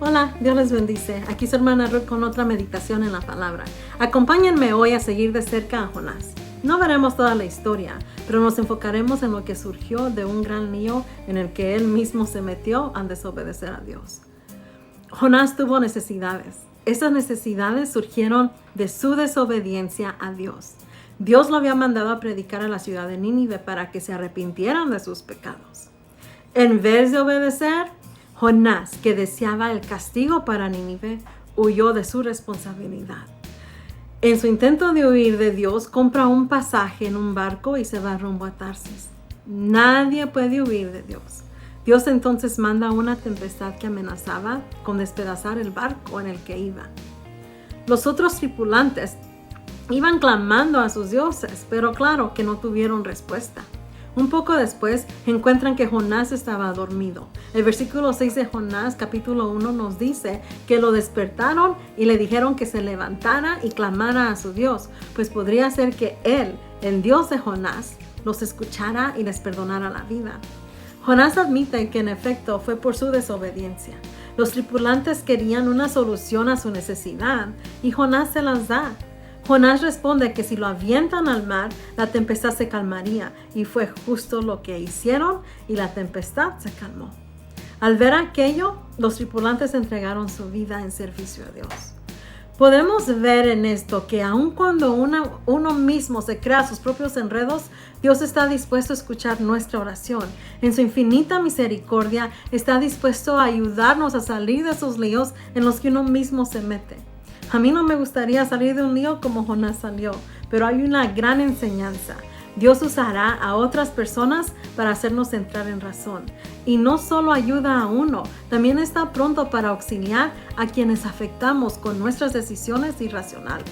Hola, Dios les bendice. Aquí su hermana Ruth con otra meditación en la palabra. Acompáñenme hoy a seguir de cerca a Jonás. No veremos toda la historia, pero nos enfocaremos en lo que surgió de un gran lío en el que él mismo se metió al desobedecer a Dios. Jonás tuvo necesidades. Esas necesidades surgieron de su desobediencia a Dios. Dios lo había mandado a predicar a la ciudad de Nínive para que se arrepintieran de sus pecados. En vez de obedecer, Jonás, que deseaba el castigo para Nínive, huyó de su responsabilidad. En su intento de huir de Dios, compra un pasaje en un barco y se va rumbo a Tarsis. Nadie puede huir de Dios. Dios entonces manda una tempestad que amenazaba con despedazar el barco en el que iba. Los otros tripulantes iban clamando a sus dioses, pero claro que no tuvieron respuesta. Un poco después encuentran que Jonás estaba dormido. El versículo 6 de Jonás, capítulo 1, nos dice que lo despertaron y le dijeron que se levantara y clamara a su Dios, pues podría ser que él, el Dios de Jonás, los escuchara y les perdonara la vida. Jonás admite que en efecto fue por su desobediencia. Los tripulantes querían una solución a su necesidad y Jonás se las da. Jonás responde que si lo avientan al mar, la tempestad se calmaría, y fue justo lo que hicieron y la tempestad se calmó. Al ver aquello, los tripulantes entregaron su vida en servicio a Dios. Podemos ver en esto que aun cuando uno mismo se crea sus propios enredos, Dios está dispuesto a escuchar nuestra oración. En su infinita misericordia está dispuesto a ayudarnos a salir de esos líos en los que uno mismo se mete. A mí no me gustaría salir de un lío como Jonás salió, pero hay una gran enseñanza. Dios usará a otras personas para hacernos entrar en razón. Y no solo ayuda a uno, también está pronto para auxiliar a quienes afectamos con nuestras decisiones irracionales.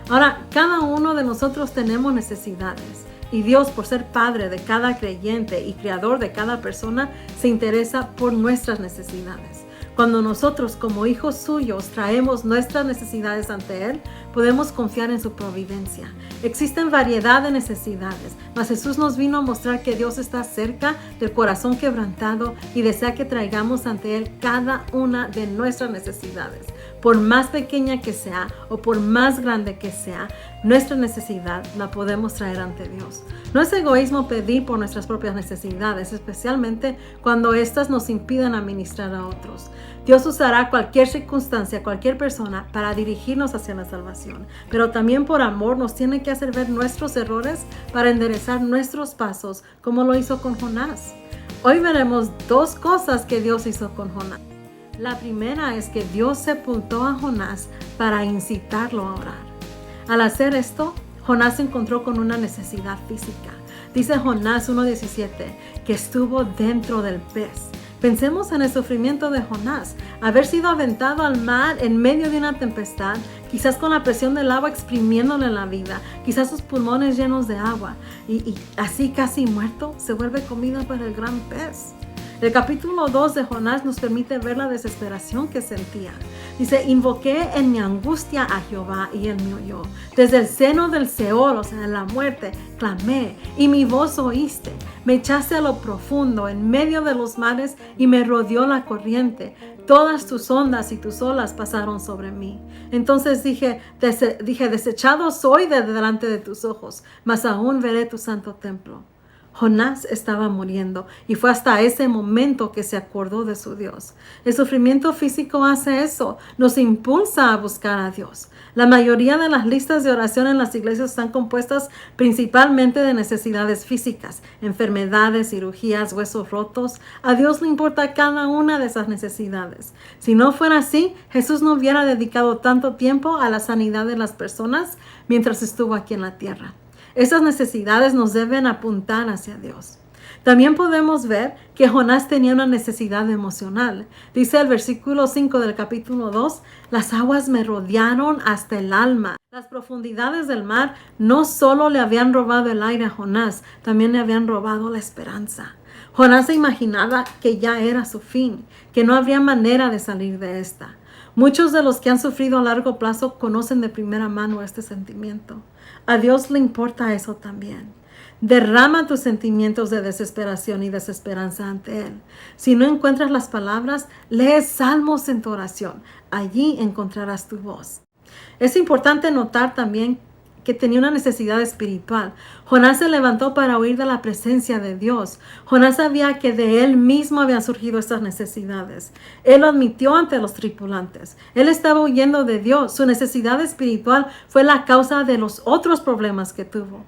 Ahora, cada uno de nosotros tenemos necesidades. Y Dios, por ser Padre de cada creyente y Creador de cada persona, se interesa por nuestras necesidades. Cuando nosotros como hijos suyos traemos nuestras necesidades ante Él, podemos confiar en su providencia. Existen variedad de necesidades, mas Jesús nos vino a mostrar que Dios está cerca del corazón quebrantado y desea que traigamos ante Él cada una de nuestras necesidades. Por más pequeña que sea o por más grande que sea, nuestra necesidad la podemos traer ante Dios. No es egoísmo pedir por nuestras propias necesidades, especialmente cuando éstas nos impiden administrar a otros. Dios usará cualquier circunstancia, cualquier persona para dirigirnos hacia la salvación, pero también por amor nos tiene que hacer ver nuestros errores para enderezar nuestros pasos, como lo hizo con Jonás. Hoy veremos dos cosas que Dios hizo con Jonás. La primera es que Dios sepultó a Jonás para incitarlo a orar. Al hacer esto, Jonás se encontró con una necesidad física. Dice Jonás 1:17 que estuvo dentro del pez. Pensemos en el sufrimiento de Jonás, haber sido aventado al mar en medio de una tempestad, quizás con la presión del agua exprimiéndole la vida, quizás sus pulmones llenos de agua, y así casi muerto, se vuelve comida para el gran pez. El capítulo 2 de Jonás nos permite ver la desesperación que sentía. Dice, invoqué en mi angustia a Jehová y él me oyó. Desde el seno del Seol, o sea, de la muerte, clamé y mi voz oíste. Me echaste a lo profundo, en medio de los mares y me rodeó la corriente. Todas tus ondas y tus olas pasaron sobre mí. Entonces dije, desechado soy de delante de tus ojos, mas aún veré tu santo templo. Jonás estaba muriendo y fue hasta ese momento que se acordó de su Dios. El sufrimiento físico hace eso, nos impulsa a buscar a Dios. La mayoría de las listas de oración en las iglesias están compuestas principalmente de necesidades físicas, enfermedades, cirugías, huesos rotos. A Dios le importa cada una de esas necesidades. Si no fuera así, Jesús no hubiera dedicado tanto tiempo a la sanidad de las personas mientras estuvo aquí en la tierra. Esas necesidades nos deben apuntar hacia Dios. También podemos ver que Jonás tenía una necesidad emocional. Dice el versículo 5 del capítulo 2, las aguas me rodearon hasta el alma. Las profundidades del mar no solo le habían robado el aire a Jonás, también le habían robado la esperanza. Jonás se imaginaba que ya era su fin, que no habría manera de salir de esta. Muchos de los que han sufrido a largo plazo conocen de primera mano este sentimiento. A Dios le importa eso también. Derrama tus sentimientos de desesperación y desesperanza ante Él. Si no encuentras las palabras, lee salmos en tu oración. Allí encontrarás tu voz. Es importante notar también que tenía una necesidad espiritual. Jonás se levantó para huir de la presencia de Dios. Jonás sabía que de él mismo habían surgido estas necesidades. Él lo admitió ante los tripulantes. Él estaba huyendo de Dios. Su necesidad espiritual fue la causa de los otros problemas que tuvo.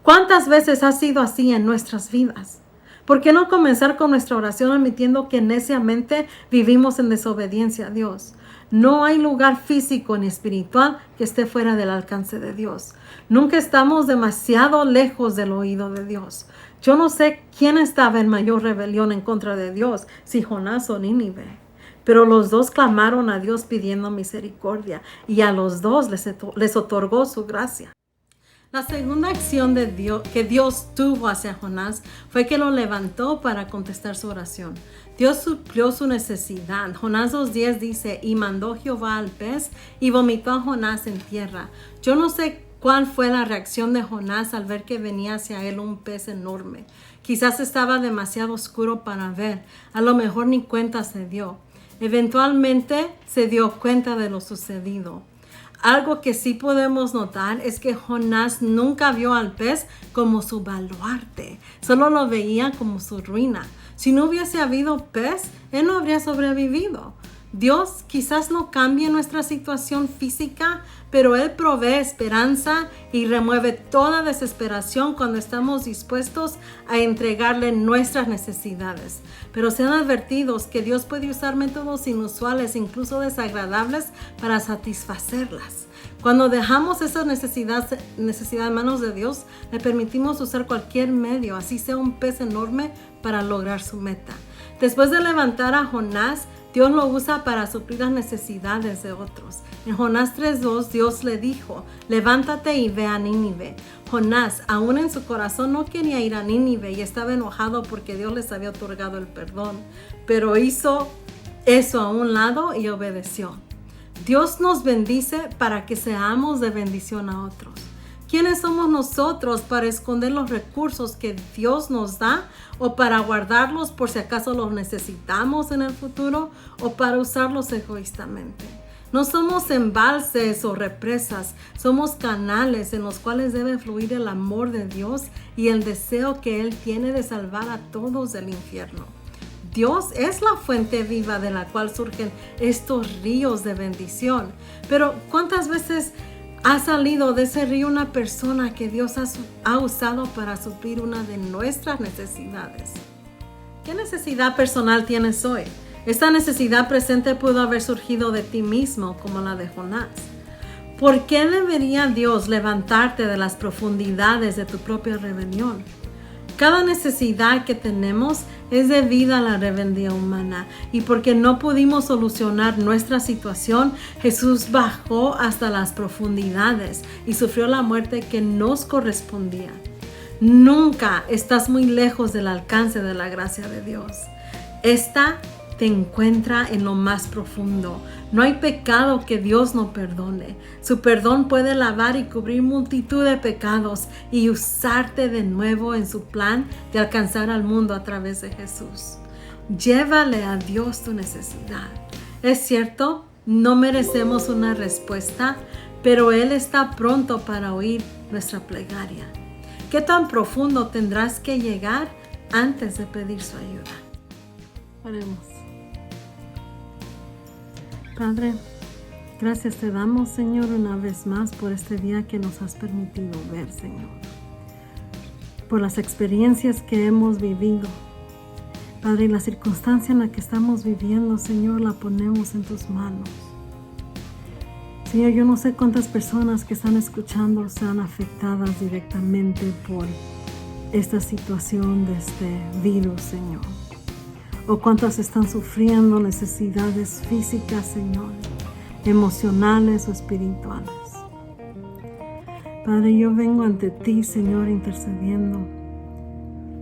¿Cuántas veces ha sido así en nuestras vidas? ¿Por qué no comenzar con nuestra oración admitiendo que neciamente vivimos en desobediencia a Dios? No hay lugar físico ni espiritual que esté fuera del alcance de Dios. Nunca estamos demasiado lejos del oído de Dios. Yo no sé quién estaba en mayor rebelión en contra de Dios, si Jonás o Nínive. Pero los dos clamaron a Dios pidiendo misericordia y a los dos les otorgó su gracia. La segunda acción que Dios tuvo hacia Jonás fue que lo levantó para contestar su oración. Dios suplió su necesidad. Jonás 2:10 dice, y mandó Jehová al pez y vomitó a Jonás en tierra. Yo no sé cuál fue la reacción de Jonás al ver que venía hacia él un pez enorme. Quizás estaba demasiado oscuro para ver. A lo mejor ni cuenta se dio. Eventualmente se dio cuenta de lo sucedido. Algo que sí podemos notar es que Jonás nunca vio al pez como su baluarte, solo lo veía como su ruina. Si no hubiese habido pez, él no habría sobrevivido. Dios quizás no cambie nuestra situación física, pero Él provee esperanza y remueve toda desesperación cuando estamos dispuestos a entregarle nuestras necesidades. Pero sean advertidos que Dios puede usar métodos inusuales, incluso desagradables, para satisfacerlas. Cuando dejamos esa necesidad en manos de Dios, le permitimos usar cualquier medio, así sea un pez enorme, para lograr su meta. Después de levantar a Jonás, Dios lo usa para suplir las necesidades de otros. En Jonás 3:2, Dios le dijo, levántate y ve a Nínive. Jonás, aún en su corazón, no quería ir a Nínive y estaba enojado porque Dios les había otorgado el perdón. Pero hizo eso a un lado y obedeció. Dios nos bendice para que seamos de bendición a otros. ¿Quiénes somos nosotros para esconder los recursos que Dios nos da o para guardarlos por si acaso los necesitamos en el futuro o para usarlos egoístamente? No somos embalses o represas, somos canales en los cuales debe fluir el amor de Dios y el deseo que Él tiene de salvar a todos del infierno. Dios es la fuente viva de la cual surgen estos ríos de bendición. Pero ¿cuántas veces ha salido de ese río una persona que Dios ha usado para suplir una de nuestras necesidades? ¿Qué necesidad personal tienes hoy? Esta necesidad presente pudo haber surgido de ti mismo, como la de Jonás. ¿Por qué debería Dios levantarte de las profundidades de tu propia rebelión? Cada necesidad que tenemos es debida a la rebeldía humana, y porque no pudimos solucionar nuestra situación, Jesús bajó hasta las profundidades y sufrió la muerte que nos correspondía. Nunca estás muy lejos del alcance de la gracia de Dios. Esta te encuentra en lo más profundo. No hay pecado que Dios no perdone. Su perdón puede lavar y cubrir multitud de pecados y usarte de nuevo en su plan de alcanzar al mundo a través de Jesús. Llévale a Dios tu necesidad. Es cierto, no merecemos una respuesta, pero Él está pronto para oír nuestra plegaria. ¿Qué tan profundo tendrás que llegar antes de pedir su ayuda? Oremos. Padre, gracias te damos, Señor, una vez más por este día que nos has permitido ver, Señor. Por las experiencias que hemos vivido. Padre, y la circunstancia en la que estamos viviendo, Señor, la ponemos en tus manos. Señor, yo no sé cuántas personas que están escuchando sean afectadas directamente por esta situación de este virus, Señor. O cuántas están sufriendo necesidades físicas, Señor, emocionales o espirituales. Padre, yo vengo ante ti, Señor, intercediendo,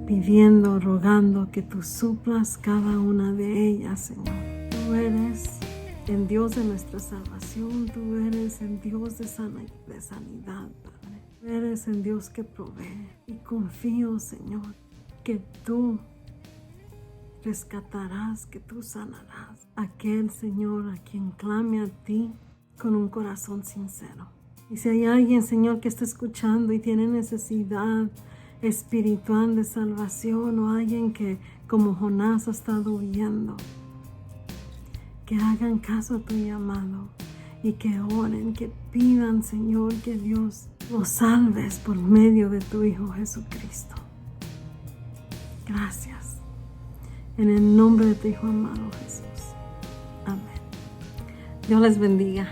pidiendo, rogando que tú suplas cada una de ellas, Señor. Tú eres el Dios de nuestra salvación, tú eres el Dios de sanidad, Padre. Eres el Dios que provee y confío, Señor, que tú rescatarás, que tú sanarás a aquel, Señor, a quien clame a ti con un corazón sincero. Y si hay alguien, Señor, que está escuchando y tiene necesidad espiritual de salvación, o alguien que como Jonás ha estado huyendo, que hagan caso a tu llamado y que oren, que pidan, Señor, que Dios los salves por medio de tu Hijo Jesucristo. Gracias. En el nombre de tu Hijo amado Jesús. Amén. Dios les bendiga.